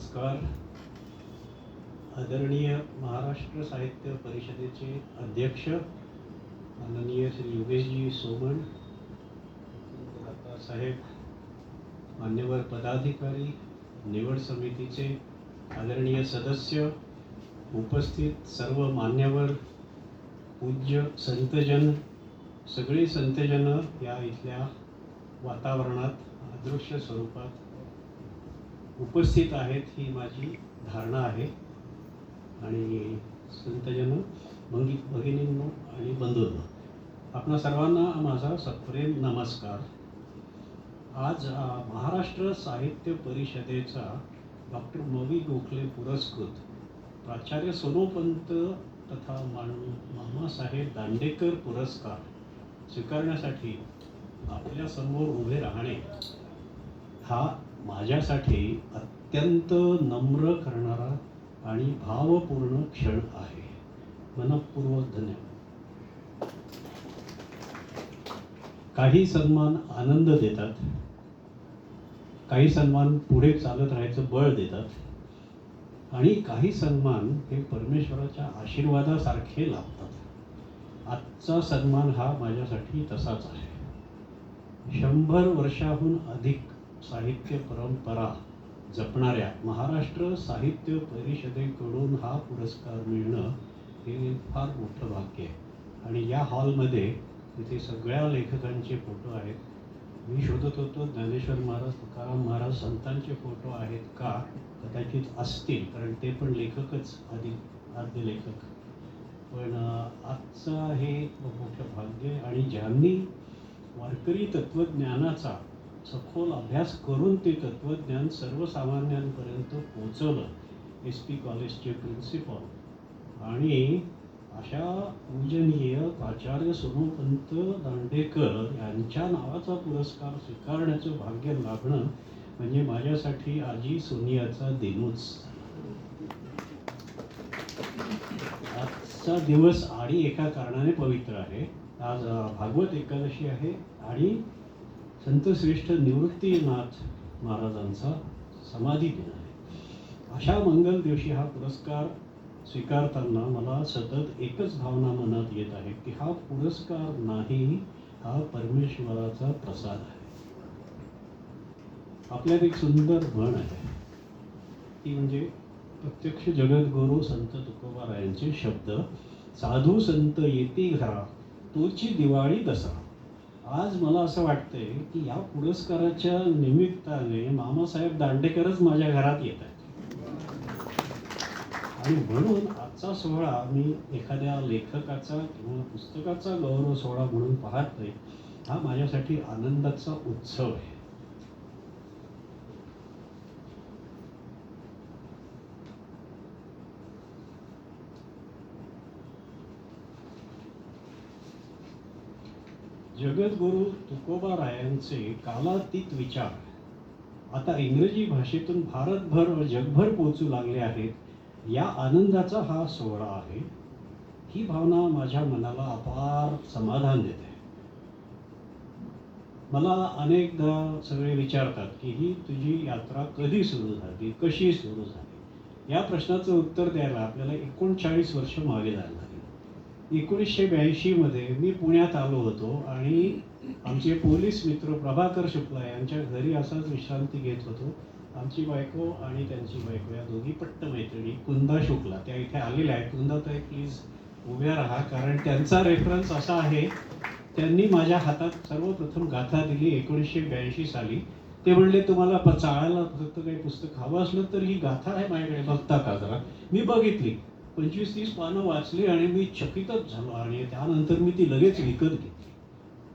नमस्कार. आदरणीय महाराष्ट्र साहित्य परिषदेचे अध्यक्ष माननीय श्री योगेशजी सोमण साहेब, मान्यवर पदाधिकारी, निवड समितीचे आदरणीय सदस्य, उपस्थित सर्व मान्यवर, पूज्य संतजन, सगळी संतजन या इथल्या वातावरणात अदृश्य स्वरूपात उपस्थित आहेत ही माझी धारणा आहे. आणि संतजन, भगिनींनो आणि बंधूंनो, आपणा सर्वांना माझा सप्रेम नमस्कार. आज महाराष्ट्र साहित्य परिषदेचा डॉक्टर म.वि. गोखले पुरस्कृत प्राचार्य सोनोपंत तथा मामासाहेब दांडेकर पुरस्कार स्वीकारण्यासाठी आपल्यासमोर उभे राहणे हा माझ्यासाठी अत्यंत नम्र करणारा आणि भावपूर्ण क्षण आहे. मनःपूर्वक धन्यवाद. काही सन्मान आनंद देतात, काही सन्मान पुढे चालत राहायचं बळ देतात आणि काही सन्मान हे परमेश्वराच्या आशीर्वादासारखे लाभतात. आजचा सन्मान हा माझ्यासाठी तसाच आहे. 100 वर्षाहून अधिक साहित्य परंपरा जपणाऱ्या महाराष्ट्र साहित्य परिषदेकडून हा पुरस्कार मिळणं हे फार मोठं भाग्य आहे. आणि या हॉलमध्ये इथे सगळ्या लेखकांचे फोटो आहेत. मी शोधत होतो ज्ञानेश्वर महाराज, तुकाराम महाराज, संतांचे फोटो आहेत का. कदाचित असतील, कारण ते पण लेखकच, आद्य लेखक. पण आजचं हे मोठं भाग्य. आणि ज्यांनी वारकरी तत्त्वज्ञानाचा सखोल अभ्यास करून ते तत्त्वज्ञान सर्वसामान्यांपर्यंत पोचवलं, SP कॉलेजचे प्रिन्सिपल आणि अशा पूजनीय प्राचार्य सोनोपंत दांडेकर यांच्या नावाचा पुरस्कार स्वीकारण्याचं भाग्य लाभणं म्हणजे माझ्यासाठी आजी सोनियाचा दिनूच. आजचा दिवस आणि एका कारणाने पवित्र आहे. आज भागवत एकादशी आहे आणि संतश्रेष्ठ निवृत्तीनाथ महाराजांचा समाधी दिन आहे. अशा मंगल दिवशी हा पुरस्कार स्वीकारताना मला सतत एकच भावना मनात येत आहे की हा पुरस्कार नाही, हा परमेश्वराचा प्रसाद आहे. आपल्यात एक सुंदर म्हण आहे, ती म्हणजे प्रत्यक्ष जगद्गुरू संत तुकोबारायांचे शब्द, साधू संत येती घरा तोची दिवाळी दसरा. आज मला असं वाटतंय की या पुरस्काराच्या निमित्ताने मामासाहेब दांडेकरच माझ्या घरात येत आहेत. आणि म्हणून आजचा सोहळा मी एखाद्या लेखकाचा किंवा पुस्तकाचा गौरव सोहळा म्हणून पाहत नाही, हा माझ्यासाठी आनंदाचा उत्सव आहे. जगद्गुरू तुकोबारायांचे कालातीत विचार आता इंग्रजी भाषेतून भारतभर व जगभर पोचू लागले आहेत. या आनंदाचा हा सोहळा आहे. ही भावना माझ्या मनाला अपार समाधान देते. मला अनेकदा सगळे विचारतात की ही तुझी यात्रा कधी सुरू झाली, कशी सुरू झाली. या प्रश्नाचं उत्तर द्यायला आपल्याला 39 वर्ष मागे जायला लागली. 1982 मध्ये मी पुण्यात आलो होतो आणि आमचे पोलीस मित्र प्रभाकर शुक्ला यांच्या घरी असाच विश्रांती घेत होतो. आमची बायको आणि त्यांची बायको या दोघी पट्ट मैत्रिणी, कुंदा शुक्ला, त्या इथे आलेल्या आहेत. कुंदाताई प्लीज उभ्या राहा, कारण त्यांचा रेफरन्स असा आहे, त्यांनी माझ्या हातात सर्वप्रथम गाथा दिली 1982 साली. ते म्हणले तुम्हाला चाळायला फक्त काही पुस्तक हवं असलं तर ही गाथा आहे माझ्याकडे, बघता का जरा. मी बघितली, 25-30 पानं वाचली आणि मी चकितच झालो. आणि त्यानंतर मी ती लगेच विकत घेतली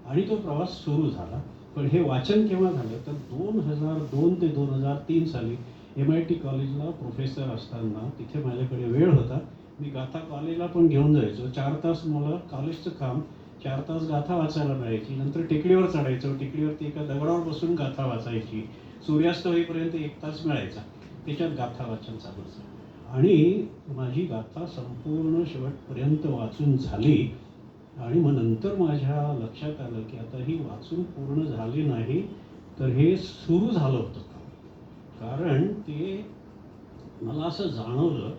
आणि तो प्रवास सुरू झाला. पण हे वाचन केव्हा झालं तर 2002 ते 2003 साली MIT कॉलेजला प्रोफेसर असताना तिथे माझ्याकडे वेळ होता. मी गाथा कॉलेजला पण घेऊन जायचो. 4 तास मला कॉलेजचं काम, 4 तास गाथा वाचायला मिळायची. नंतर टेकडीवर चढायचो, टेकडीवरती एका दगडावर बसून गाथा वाचायची. सूर्यास्त होईपर्यंत 1 तास मिळायचा, त्याच्यात गाथा वाचन चालू असायचं. आणि माझी गाथा संपूर्ण शेवटपर्यंत वाचून झाली. आणि मग नंतर माझ्या लक्षात आलं की आता ही वाचून पूर्ण झाली नाही तर हे सुरू झालं होतं. कारण ते मला असं जाणवलं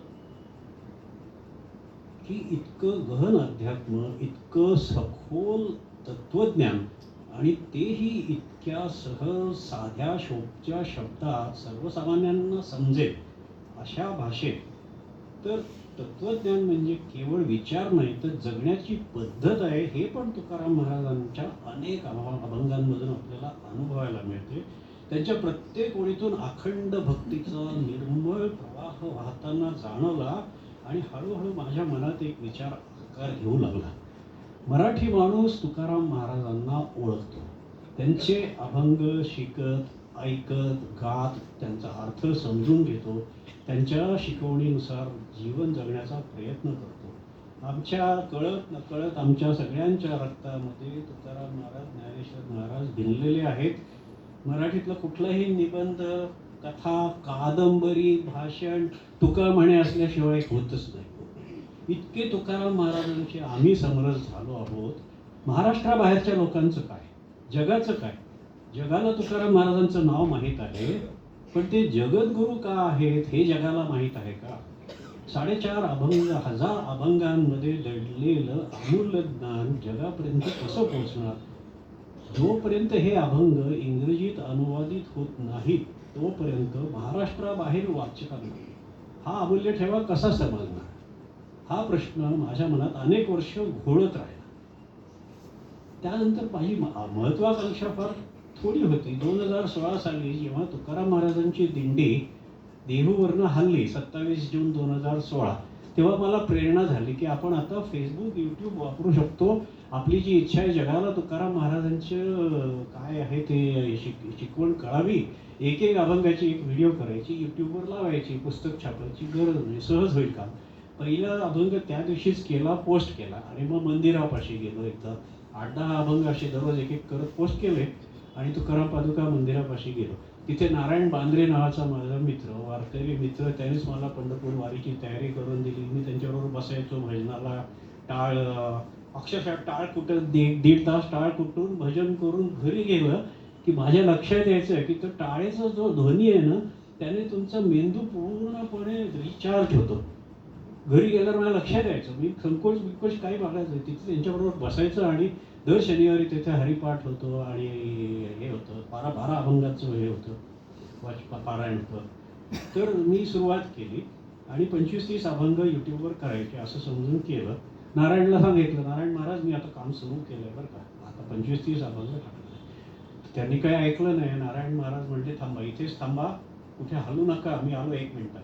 की इतकं गहन अध्यात्म, इतकं सखोल तत्वज्ञान, आणि तेही इतक्या सहज साध्या सोप्या शब्दात सर्वसामान्यांना समजेल अशा भाषेत. तर तत्वज्ञान म्हणजे केवळ विचार नाही, तर जगण्याची पद्धत आहे, हे पण तुकाराम महाराजांच्या अनेक अभंगांमधून आपल्याला अनुभवायला मिळते. त्यांच्या प्रत्येक ओळीतून अखंड भक्तीचा निर्मळ प्रवाह वाहताना जाणवला, आणि हळूहळू माझ्या मनात एक विचार आकार घेऊ लागला. मराठी माणूस तुकाराम महाराजांना ओळखतो, त्यांचे अभंग शिकत, ऐकत, गात, त्यांचा अर्थ समजून घेतो, त्यांच्या शिकवणीनुसार जीवन जगण्याचा प्रयत्न करतो. आमच्या कळत नकळत आमच्या सगळ्यांच्या रक्तामध्ये तुकाराम महाराज, ज्ञानेश्वर महाराज भिनलेले आहेत. मराठीतला कुठलाही निबंध, कथा, कादंबरी, भाषण तुका म्हणे असल्याशिवाय होतच नाही. इतके तुकाराम महाराजांचे आम्ही समरस झालो आहोत. महाराष्ट्राबाहेरच्या लोकांचं काय, जगाचं काय? जगाला तुकाराम महाराजांचं नाव माहीत आहे, पण ते जगद्गुरू का आहेत हे जगाला माहीत आहे का? 4.5 अभंग, 1000 अभंगांमध्ये दडलेलं अमूल्य ज्ञान जगापर्यंत कसं पोहोचणार? जोपर्यंत हे अभंग इंग्रजीत अनुवादित होत नाहीत, तोपर्यंत महाराष्ट्राबाहेर वाचकांना हा अमूल्य ठेवा कसा समजणार? हा प्रश्न माझ्या मनात अनेक वर्ष घोळत राहिला. त्यानंतर माझी महत्वाकांक्षा फार थोडी होती. 2016 साली जेव्हा तुकाराम महाराजांची दिंडी देहूवरनं हल्ली 27 जून 2016, तेव्हा मला प्रेरणा झाली की आपण आता फेसबुक, यूट्यूब वापरू शकतो. आपली जी इच्छा आहे जगाला तुकाराम महाराजांचं काय आहे ते शिकवण कळावी. एक अभंगाची एक व्हिडिओ करायची, यूट्यूबवर लावायची, पुस्तक छापायची गरज नाही, सहज होईल काम. पहिला अभंग त्या दिवशीच केला, पोस्ट केला, आणि मग मंदिरापाशी गेलो. एकदा 8-10 अभंग असे दररोज एक एक करत पोस्ट केले, आणि तुकाराम पादुका मंदिरापाशी गेलो. तिथे नारायण बांद्रे नावाचा माझा मित्र, वारकरी मित्र, त्यानेच मला पंढरपूर वारीची तयारी करून दिली. मी त्यांच्याबरोबर बसायचो भजनाला. टाळ, अक्षरशः टाळ कुठं 1.5 तास टाळ कुठून भजन करून घरी गेलं की माझ्या लक्षात यायचं की तो टाळेचा जो ध्वनी आहे ना, त्याने तुमचा मेंदू पूर्णपणे रिचार्ज होतो. घरी गेल्यावर मला लक्षात यायचं, मी संकोच बिकोच काही बघायचं, तिथे त्यांच्याबरोबर बसायचं, आणि दर शनिवारी तिथे हरिपाठ होतो, आणि हे होतं 12 अभंगाचं हे होतं, पारायण होतं. तर मी सुरुवात केली, आणि 25-30 अभंग यूट्यूबवर करायचे असं समजून केलं. नारायणला सांगितलं, नारायण महाराज मी आता काम सुरू केलं आहे बरं का, आता 25-30 अभंग टाकले. त्यांनी काही ऐकलं नाही. नारायण महाराज म्हणले, थांबा, इथेच थांबा, कुठे हलू नका, आम्ही आलो 1 मिनिटात.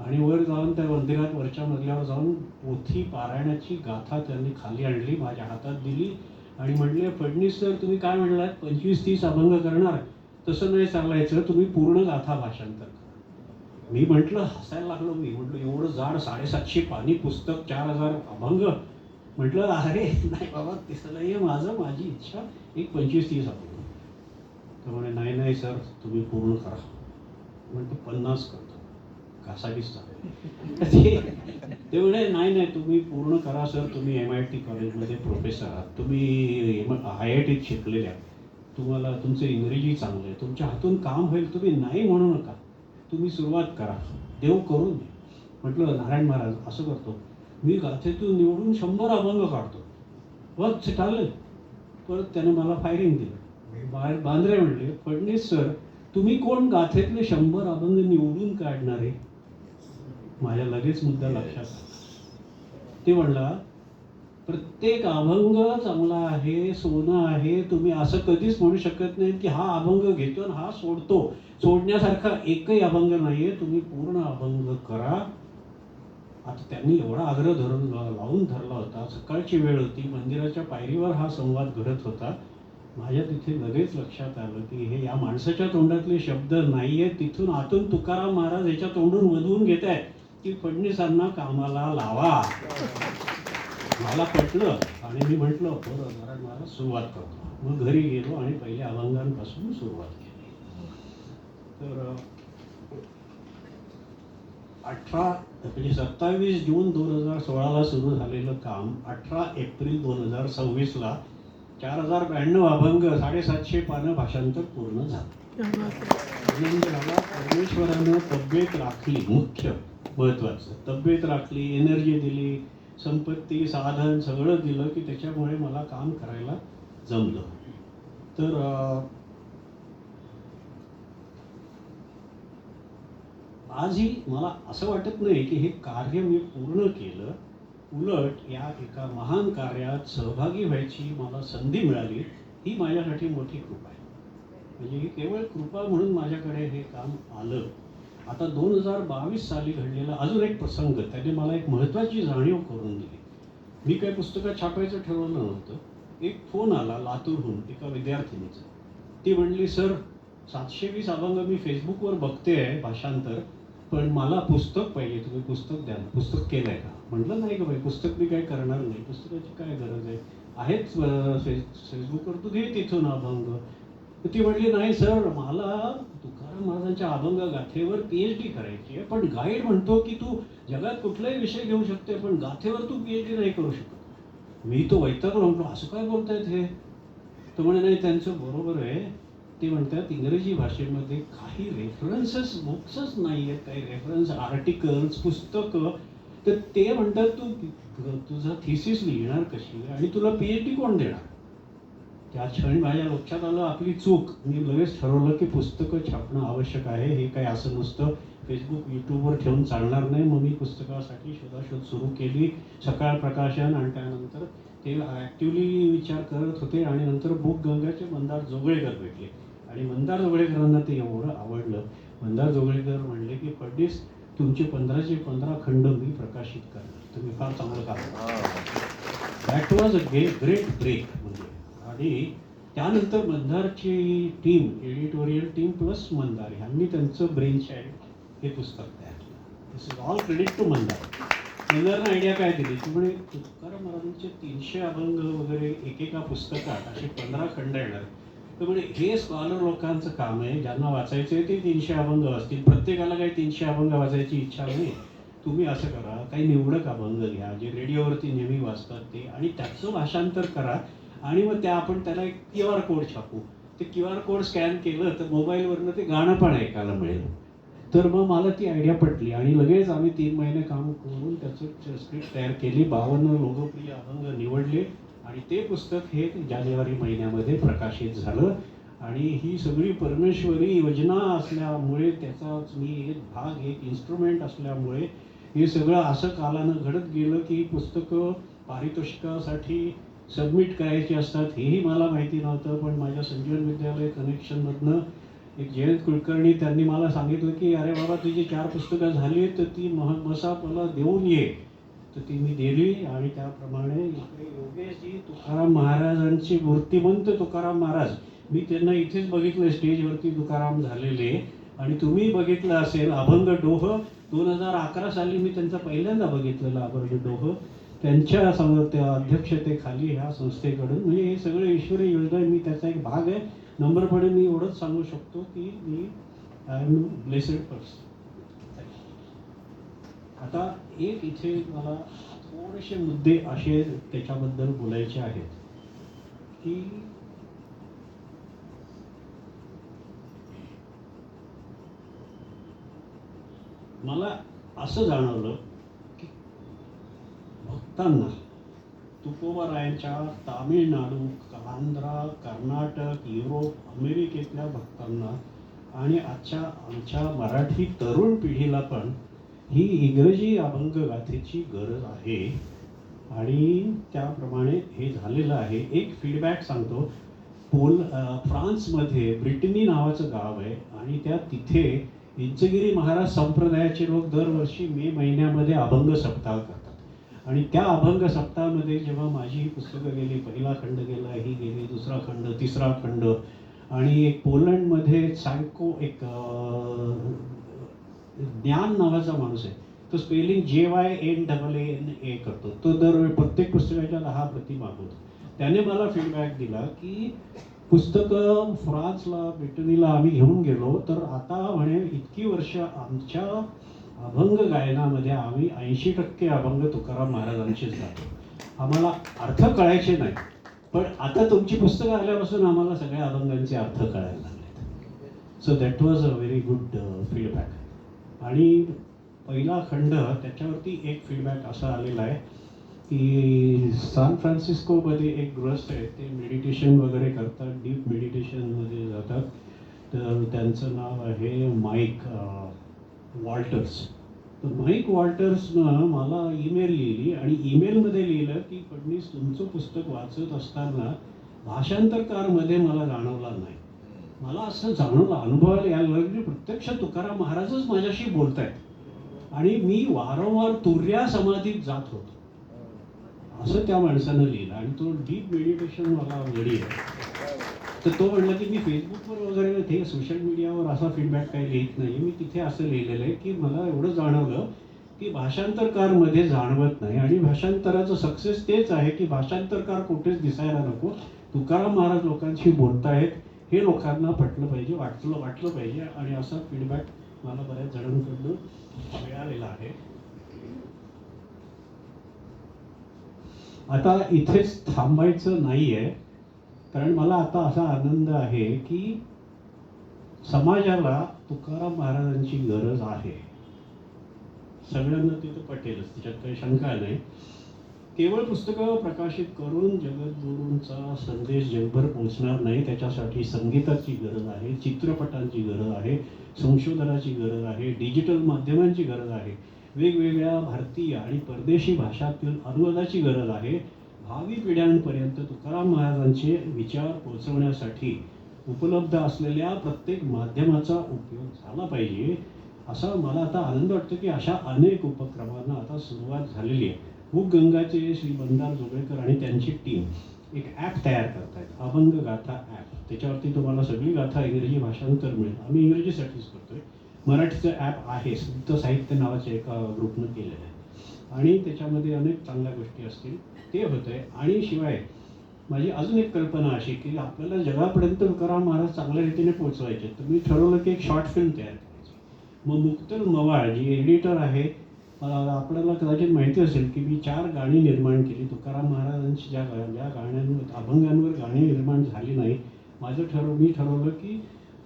आणि वर जाऊन त्या मंदिरात वरच्या मजल्यावर जाऊन पोथी पारायणाची गाथा त्यांनी खाली आणली, माझ्या हातात दिली, आणि म्हटले, फडणीस सर तुम्ही काय म्हणलात, 25-30 अभंग करणार, तसं नाही चालायचं, तुम्ही पूर्ण गाथा भाषांतर करा. मी म्हटलं, हसायला लागलो. मी म्हटलं, एवढं जाड 750 पानी पुस्तक, 4000 अभंग. म्हटलं, अरे नाही बाबा, तसं नाही आहे माझं, माझी इच्छा एक 25-30 अभंग. तर म्हणे, नाही नाही सर तुम्ही पूर्ण करा. म्हणतो 50 करतो, घासावीच चालेल. ते म्हणे, नाही नाही तुम्ही पूर्ण करा सर, तुम्ही MIT कॉलेजमध्ये प्रोफेसर आहात, तुम्ही IITत शिकलेले आहात, तुम्हाला तुमचं इंग्रजी चांगलं आहे, तुमच्या हातून काम होईल, तुम्ही नाही म्हणू नका, तुम्ही सुरुवात करा, देव करून दे. म्हटलं, नारायण महाराज असं करतो, मी गाथेतून निवडून 100 अभंग काढतो. बस चालेल. परत त्याने मला फायरिंग दिलं. बांद्रे म्हणले, फडणीस सर तुम्ही कोण गाथेतले 100 अभंग निवडून काढणारे? माझ्या लगेच मुद्दा लक्षात आला. ते म्हणला, प्रत्येक अभंग चांगला आहे, सोनं आहे, तुम्ही असं कधीच म्हणू शकत नाही की हा अभंग घेतो आणि हा सोडतो. सोडण्यासारखा एकही अभंग नाहीये, तुम्ही पूर्ण अभंग करा. आता त्यांनी एवढा आग्रह लावून धरला होता. सकाळची वेळ होती, मंदिराच्या पायरीवर हा संवाद घडत होता. माझ्या तिथे लगेच लक्षात आलं की हे या माणसाच्या तोंडातले शब्द नाहीये, तिथून आतून तुकाराम महाराज याच्या तोंडून मधून घेत आहेत की फडणीसांना कामाला लावा. मला पटलं, आणि मी म्हटलं, बरं नारायण महाराज सुरुवात करतो. मग घरी गेलो आणि पहिल्या अभंगांपासून सुरुवात केली. तर 27 जून 2016ला सुरू झालेलं काम 18 एप्रिल 2026ला 4092 अभंग, 750 पानं भाषांतर पूर्ण झालं. आनंद झाला. परमेश्वरानं तब्येत राखली, मुख्य महत्वाचं तब्येत राखली, एनर्जी दिली, संपत्ती साधन सगळं दिलं की त्याच्यामुळे मला काम करायला जमलं. तर आजही मला असं वाटत नाही की हे कार्य मी पूर्ण केलं. उलट या एका महान कार्यात सहभागी व्हायची मला संधी मिळाली, ही माझ्यासाठी मोठी कृपा आहे. म्हणजे ही केवळ कृपा म्हणून माझ्याकडे हे काम आलं. आता 2022 साली घडलेला अजून एक प्रसंग त्याने मला एक महत्त्वाची जाणीव करून दिली. मी काही पुस्तकं छापायचं ठरवलं नव्हतं. एक फोन आला लातूरहून एका विद्यार्थिनीचा. ती म्हणली, सर 720 अभंग मी फेसबुकवर बघते आहे भाषांतर, पण मला पुस्तक पाहिजे, तुम्ही पुस्तक द्या. पुस्तक केलं आहे का? म्हटलं नाही का बाई, पुस्तक मी काय करणार नाही, पुस्तकाची काय गरज आहे, आहेच फेसबुकवर, तू घे तिथून अभंग. तर ती म्हटली, नाही सर, मला तुकाराम महाराजांच्या अभंग गाथेवर PhD करायची आहे, पण गाईड म्हणतो की तू जगात कुठलाही विषय घेऊ शकते, पण गाथेवर तू PhD नाही करू शकत. मी तो वैतागलो, म्हटलो असं काय बोलतायत हे? तर म्हणे नाही, त्यांचं बरोबर आहे. ते म्हणतात इंग्रजी भाषेमध्ये काही रेफरन्सेस बुक्सच नाही आहेत, काही रेफरन्स आर्टिकल्स पुस्तकं. तर ते म्हणतात तू तुझा थिसिस लिहिणार कशी आणि तुला PhD कोण देणार? त्या क्षणी माझ्या लक्षात आलं आपली चूक. मी लगेच ठरवलं की पुस्तकं छापणं आवश्यक आहे. हे काही असं नुसतं फेसबुक यूट्यूबवर ठेवून चालणार नाही. मग मी पुस्तकासाठी शोधाशोध सुरू केली. सकाळ प्रकाशन आणि त्यानंतर ते ॲक्टिवली विचार करत होते आणि नंतर बुक गंगाचे मंदार जोगळेकर भेटले आणि मंदार जोगळेकरांना ते एवढं आवडलं. मंदार जोगळेकर म्हणले की फडणीस तुमचे 15चे 15 खंड मी प्रकाशित करणार, तुम्ही फार चांगलं काम. That was a great break. म्हणजे आणि त्यानंतर मंदारची team, editorial team plus Mandar ह्यांनी त्यांचं ब्रेन चाइल्ड हे पुस्तक तयार केलं. This is all credit to Mandar. मंदारनं आयडिया काय दिली की म्हणे तुकाराम महाराजांचे 300 अभंग वगैरे एकेका पुस्तकात असे 15 खंड येणार. तर म्हणे हे स्कॉलर लोकांचं काम आहे, ज्यांना वाचायचे ते 300 अभंग असतील, प्रत्येकाला काही 300 अभंग वाचायची इच्छा नाही. तुम्ही असं करा, काही निवडक अभंग घ्या जे रेडिओवरती नेहमी वाचतात ते, आणि त्याचं भाषांतर करा आणि मग आपण त्याला एक QR कोड छापू. ते QR कोड स्कॅन केलं तर मोबाईलवरनं ते गाणं पण ऐकायला मिळेल. तर मग मला ती आयडिया पटली आणि लगेच आम्ही 3 महिने काम करून त्याचं स्क्रिप्ट तयार केली. 52 लोकप्रिय अभंग निवडले आणि ते पुस्तक हे जानेवारी महिन्यामध्ये प्रकाशित झालं. आणि ही सगळी परमेश्वरी योजना असल्यामुळे, त्याचाच मी एक भाग, एक इन्स्ट्रुमेंट असल्यामुळे हे सगळं असं कालानं घडत गेलं की पुस्तकं पारितोषिकासाठी सबमिट करायची असतात हेही मला माहिती नव्हतं. पण माझ्या संजीवन विद्यालय कनेक्शनमधनं एक जयंत कुलकर्णी त्यांनी मला सांगितलं की अरे बाबा तुझी 4 पुस्तकं झाली तर ती मसाप मला देऊन ये. तर ती मी दिली आणि त्याप्रमाणे इकडे योगेशजी तुकाराम महाराजांची मूर्तिमंत तुकाराम महाराज, मी त्यांना इथेच बघितलं स्टेजवरती तुकाराम झालेले. आणि तुम्ही बघितलं असेल अभंग डोह 2011 साली मी त्यांचा पहिल्यांदा बघितलेला अभंग डोह त्यांच्या अध्यक्षतेखाली ह्या संस्थेकडून. म्हणजे हे सगळं ईश्वरी योजना, मी त्याचा एक भाग आहे. नंबरपणे मी एवढंच सांगू शकतो की मी आय एम ब्लेसेड पर्सन. आता एक इथे मला थोडेसे मुद्दे असे त्याच्याबद्दल बोलायचे आहेत की मला असं जाणवलं की भक्तांना, तुकोबारायांच्या तामिळनाडू, आंध्रा, कर्नाटक, युरोप, अमेरिकेतल्या भक्तांना आणि आमच्या मराठी तरुण पिढीला पण ही इंग्रजी अभंग गाथेची गरज आहे. आणि त्याप्रमाणे हे झालेलं आहे. एक फीडबॅक सांगतो. फ्रान्समध्ये ब्रिटनी नावाचं गाव आहे आणि तिथे इंचगिरी महाराज संप्रदायाचे लोक दरवर्षी मे महिन्यामध्ये अभंग सप्ताह करतात. आणि त्या अभंग सप्ताहामध्ये जेव्हा माझी ही पुस्तकं गेली, पहिला खंड गेला, ही गेली, दुसरा खंड, तिसरा खंड, आणि एक पोलंडमध्ये एक ज्ञान नावाचा माणूस आहे, तो स्पेलिंग JYNANA करतो. तो प्रत्येक पुस्तकाच्या 10 प्रती मागवतो. त्याने मला फीडबॅक दिला की पुस्तकं फ्रान्सला, ब्रिटनीला आम्ही घेऊन गेलो तर आता म्हणे इतकी वर्ष आमच्या अभंग गायनामध्ये आम्ही 80% अभंग तुकाराम महाराजांचेच गातो. आम्हाला अर्थ कळायचे नाही, पण आता तुमची पुस्तकं आल्यापासून आम्हाला सगळ्या अभंगांचे अर्थ कळायला लागले. So that was a very good feedback. आणि पहिला खंड त्याच्यावरती एक फीडबॅक असा आलेला आहे की सॅन फ्रान्सिस्कोमध्ये एक गृहस्थ आहेत, ते मेडिटेशन वगैरे करतात, डीप मेडिटेशनमध्ये जातात. तर त्यांचं नाव आहे माईक वॉल्टर्स. तर माईक वॉल्टर्सनं मला ईमेल लिहिली आणि ईमेलमध्ये लिहिलं की फडणीस, तुमचं पुस्तक वाचत असताना भाषांतरकारमध्ये मला जाणवला नाही. मला असं जाणवलं, अनुभवायला यायला लागलं की प्रत्यक्ष तुकाराम महाराजच माझ्याशी बोलत आहेत आणि मी वारंवार तुर्या समाधीत जात होतो, असं त्या माणसानं लिहिलं. आणि तो डीप मेडिटेशन मला आवडी आहे. तर तो म्हणला की मी फेसबुकवर वगैरे ते सोशल मीडियावर असा फीडबॅक काही लिहित नाही, मी तिथे असं लिहिलेलं आहे की मला एवढं जाणवलं की भाषांतरकारमध्ये जाणवत नाही. आणि भाषांतराचं सक्सेस तेच आहे की भाषांतरकार कुठेच दिसायला नको, तुकाराम महाराज लोकांशी बोलतायत हे लोकांना पटलं पाहिजे, वाटलं पाहिजे. आणि असा फीडबॅक मला बऱ्याच जणांकडून मिळालेला आहे. आता इथेच थांबायचं नाही आहे, कारण मला आता असा आनंद आहे की समाजाला तुकाराम महाराजांची गरज आहे. सगळ्यांना तिथं पटेलच, त्याच्यात काही शंका नाही. केवळ पुस्तकं प्रकाशित करून जगद्गुरूंचा संदेश जगभर पोहोचणार नाही, त्याच्यासाठी संगीताची गरज आहे, चित्रपटांची गरज आहे, संशोधनाची गरज आहे, डिजिटल माध्यमांची गरज आहे, वेगवेगळ्या भारतीय आणि परदेशी भाषातील अनुवादाची गरज आहे. भावी पिढ्यांपर्यंत तुकाराम महाराजांचे विचार पोहोचवण्यासाठी उपलब्ध असलेल्या प्रत्येक माध्यमाचा उपयोग झाला पाहिजे. असा मला आता आनंद वाटतो की अशा अनेक उपक्रमांना आता सुरुवात झालेली आहे. गंगाचे श्री बंडार जोगळेकर आणि त्यांची टीम एक ॲप तयार करतायत, अभंग गाथा ॲप. त्याच्यावरती तुम्हाला सगळी गाथा इंग्रजी भाषांतर मिळेल. आम्ही इंग्रजीसाठीच करतोय. मराठीचं ॲप आहे, संत साहित्य नावाच्या एका ग्रुपनं केलेलं आहे आणि त्याच्यामध्ये अनेक चांगल्या गोष्टी असतील, ते होतं आहे. आणि शिवाय माझी अजून एक कल्पना अशी की आपल्याला जगापर्यंत तुकाराम महाराज चांगल्या रीतीने पोहोचवायचे, तर मी ठरवलं की एक शॉर्ट फिल्म तयार करायची. मग मुक्तल मवाळ जी एडिटर आहे, आपल्याला कदाचित माहिती असेल की मी 4 गाणी निर्माण केली तुकाराम महाराजांची. ज्या गाण्यांवर, अभंगांवर गाणी निर्माण झाली नाही, मी ठरवलं की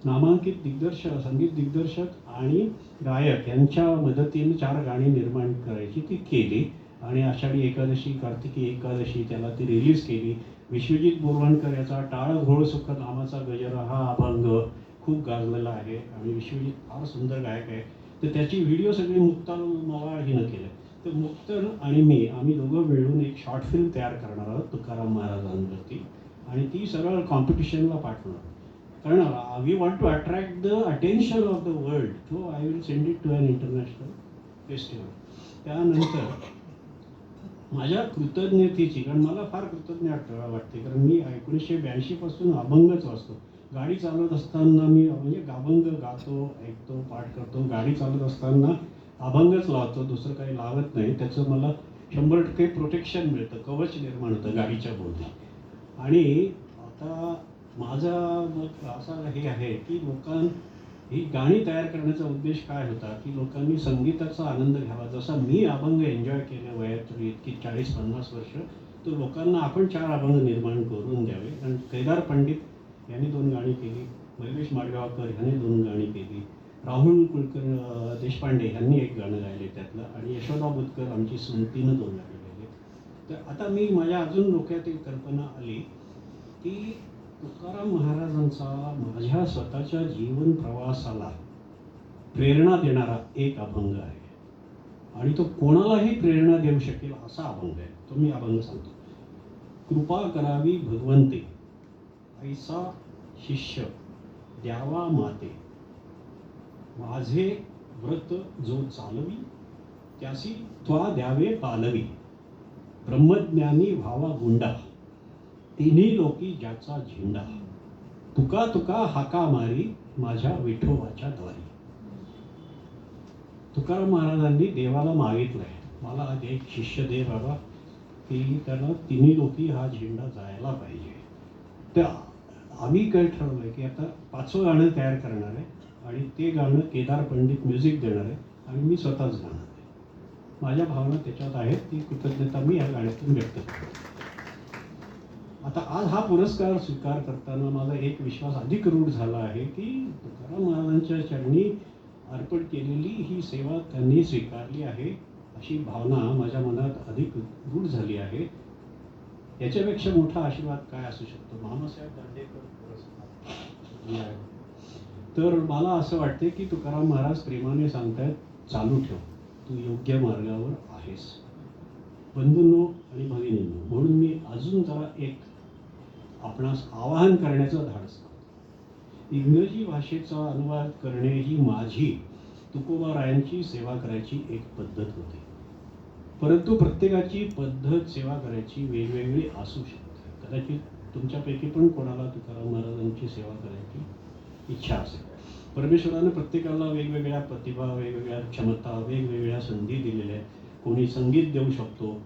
नामांकित दिग्दर्शक, संगीत दिग्दर्शक आणि गायक यांच्या मदतीने 4 गाणी निर्माण करायची. ती केली आणि आषाढी एकादशी, कार्तिकी एकादशी त्याला ती रिलीज केली. विश्वजित बोरवणकर याचा टाळ घोळ सुख नामाचा गजरा हा अभंग खूप गाजलेला आहे आणि विश्वजित फार सुंदर गायक आहे. तर त्याची व्हिडिओ सगळी मुक्ताल मवाळ हिनं केलं. तर मुक्तल आणि मी, आम्ही दोघं मिळून एक शॉर्ट फिल्म तयार करणार आहोत तुकाराम महाराजांवरती आणि ती सरळ कॉम्पिटिशनला पाठवणार. कारण we want to attract the attention of the world, so I will send it to an international festival. त्यानंतर माझ्या कृतज्ञतेची, कारण मला फार कृतज्ञ वाटते, कारण मी 1982 पासून अभंगच वाचतो. गाडी चालवत असताना मी म्हणजे अभंग गातो, ऐकतो, पाठ करतो. गाडी चालवत असताना अभंगच लावतो, दुसरं काही लावत नाही. त्याचं मला 100% प्रोटेक्शन मिळतं, कवच निर्माण होतं गाडीच्या भोवती. आणि आता माझा मग असा हे आहे की ही गाणी तयार करण्याचा उद्देश काय होता की लोकांनी संगीताचा आनंद घ्यावा. जसा मी अभंग एन्जॉय केले वयात इतकी 40-50 वर्ष, तर लोकांना आपण 4 अभंग निर्माण करून द्यावे. कारण केदार पंडित यांनी 2 गाणी केली, महेश माडगावकर यांनी 2 गाणी केली, राहुल कुलकर देशपांडे यांनी एक गाणं गायले त्यातलं, आणि यशोदा बुतकर आमची सुनतीनं 2 गाणी गायले. तर आता माझ्या अजून डोक्यात एक कल्पना आली की तुकाराम महाराजांचा माझ्या स्वतःच्या जीवन प्रवासाला प्रेरणा देणारा एक अभंग आहे आणि तो कोणालाही प्रेरणा देऊ शकेल असा अभंग आहे. तो मी अभंग सांगतो. कृपा करावी भगवंते, ऐसा शिष्य द्यावा माते, माझे व्रत जो चालवी, त्यासी त्वा द्यावे पालवी, ब्रह्मज्ञानी व्हावा गुंडा, तिन्ही लोकी ज्याचा झेंडा, तुका तुका हाका मारी माझ्या विठोबाच्या द्वारी. तुकाराम महाराजांनी देवाला मागितलंय, मला एक शिष्य दे बाबा, की त्याला तिन्ही लोकी हा झेंडा जायला पाहिजे. तर आम्ही काय ठरवलंय की आता 5वं गाणं तयार करणार आहे आणि ते गाणं केदार पंडित म्युझिक देणार आहे आणि मी स्वतःच गाणार आहे. माझ्या भावना त्याच्यात आहेत, ती कृतज्ञता मी या गाण्यातून व्यक्त करतो. आता आज हा पुरस्कार स्वीकार करताना माझा एक विश्वास अधिक रूढ झाला आहे की तुकाराम महाराजांच्या चरणी अर्पण केलेली ही सेवा त्यांनी स्वीकारली आहे अशी भावना माझ्या मनात अधिक रूढ झाली आहे. याच्यापेक्षा मोठा आशीर्वाद काय असू शकतो? मामासाहेब दांडेकर पुरस्कार. तर मला असं वाटते की तुकाराम महाराज प्रेमाने सांगतायत, चालू ठेव, तू योग्य मार्गावर आहेस. बंधूंनो आणि भगिनींनो, म्हणून मी अजून जरा एक आपणास आवाहन करण्याचं धाडस करतो. इंग्रजी भाषेचा अनुवाद करणे ही माझी तुकोबारायांची सेवा करायची एक पद्धत होती. परंतु प्रत्येकाची पद्धत सेवा करायची वेगवेगळी असू शकते. कदाचित तुमच्यापैकी पण कोणाला तुकाराम महाराजांची सेवा करायची इच्छा असेल. परमेश्वराने प्रत्येकाला वेगवेगळ्या प्रतिभा, वेगवेगळ्या क्षमता, वेगवेगळ्या संधी दिलेल्या आहेत. कोणी संगीत देऊ शकतो,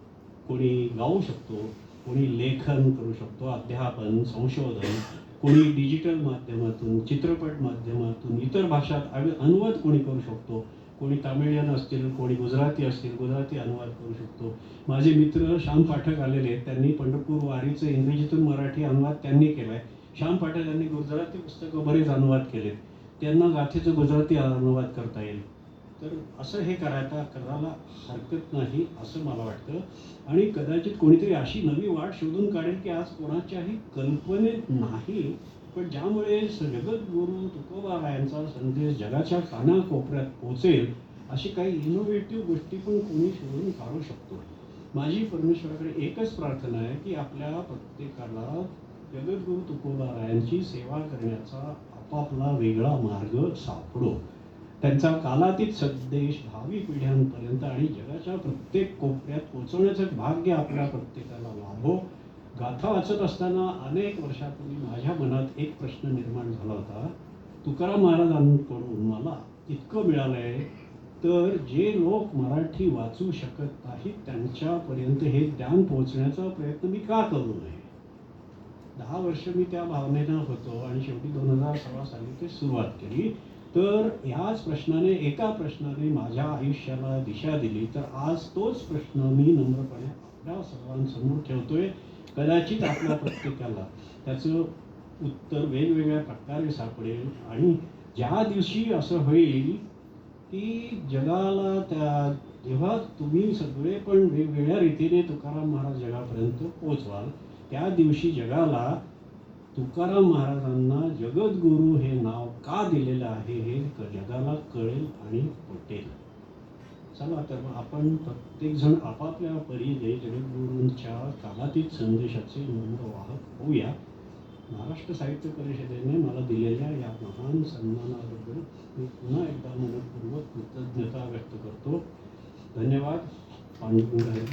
कोणी गाऊ शकतो, कोणी लेखन करू शकतो, अध्यापन, संशोधन, कोणी डिजिटल माध्यमातून, चित्रपट माध्यमातून, इतर भाषात अनुवाद कोणी करू शकतो. कोणी तामिळियन असतील, कोणी गुजराती असतील, गुजराती अनुवाद करू शकतो. माझे मित्र श्याम पाठक आलेले आहेत, त्यांनी पंढरपूर वारीचं इंग्रजीतून मराठी अनुवाद त्यांनी केला आहे. श्याम पाठक यांनी गुजराती पुस्तकं बरेच अनुवाद केलेत, त्यांना गाथेचं गुजराती अनुवाद करता येईल. तर असं हे करायला हरकत नाही असं मला वाटतं. आणि कदाचित कोणीतरी अशी नवी वाट शोधून काढेल की आज कोणाच्याही कल्पनेत नाही, पण ज्यामुळे जगद्गुरू तुकोबारायांचा संदेश जगाच्या कानाकोपऱ्यात पोहोचेल अशी काही इनोव्हेटिव्ह गोष्टी पण कोणी शोधून काढू शकतो. माझी परमेश्वराकडे एकच प्रार्थना आहे की आपल्या प्रत्येकाला जगद्गुरू तुकोबारायांची सेवा करण्याचा आपापला वेगळा मार्ग सापडो. त्यांचा कालातीत संदेश भावी पिढ्यांपर्यंत आणि जगाच्या प्रत्येक कोपऱ्यात पोहोचवण्याचं भाग्य आपल्या प्रत्येकाला लाभो. गाथा वाचत असताना अनेक वर्षापूर्वी माझ्या मनात एक प्रश्न निर्माण झाला होता. तुकाराम महाराजांकडून मला इतकं मिळालं आहे, तर जे लोक मराठी वाचू शकत नाहीत त्यांच्यापर्यंत हे ज्ञान पोहोचण्याचा प्रयत्न मी का करू नये? 10 वर्ष मी त्या भावनेनं होतो आणि शेवटी 2016 साली ते सुरुवात केली. तर ह्याच प्रश्नाने, एका प्रश्नाने माझ्या आयुष्याला दिशा दिली. तर आज तोच प्रश्न मी नम्रपणे आपल्या सर्वांसमोर ठेवतोय. कदाचित आपल्या प्रत्येकाला त्याचं उत्तर वेगवेगळ्या प्रकारे सापडेल आणि ज्या दिवशी असं होईल की जगाला जेव्हा तुम्ही सगळे पण वेगवेगळ्या रीतीने तुकाराम महाराज जगापर्यंत पोहोचवाल, त्या दिवशी जगाला तुकाराम महाराजांना जगद्गुरू हे नाव का दिलेलं आहे हे जगाला कळेल आणि पटेल. चला तर मग आपण प्रत्येकजण आपापल्या परीने जगद्गुरूंच्या कालातीत संदेशाचे नम्र वाहक होऊया. महाराष्ट्र साहित्य परिषदेने मला दिलेल्या या महान सन्मानाबद्दल मी पुन्हा एकदा मनपूर्वक कृतज्ञता व्यक्त करतो. धन्यवाद. पांडुरंग.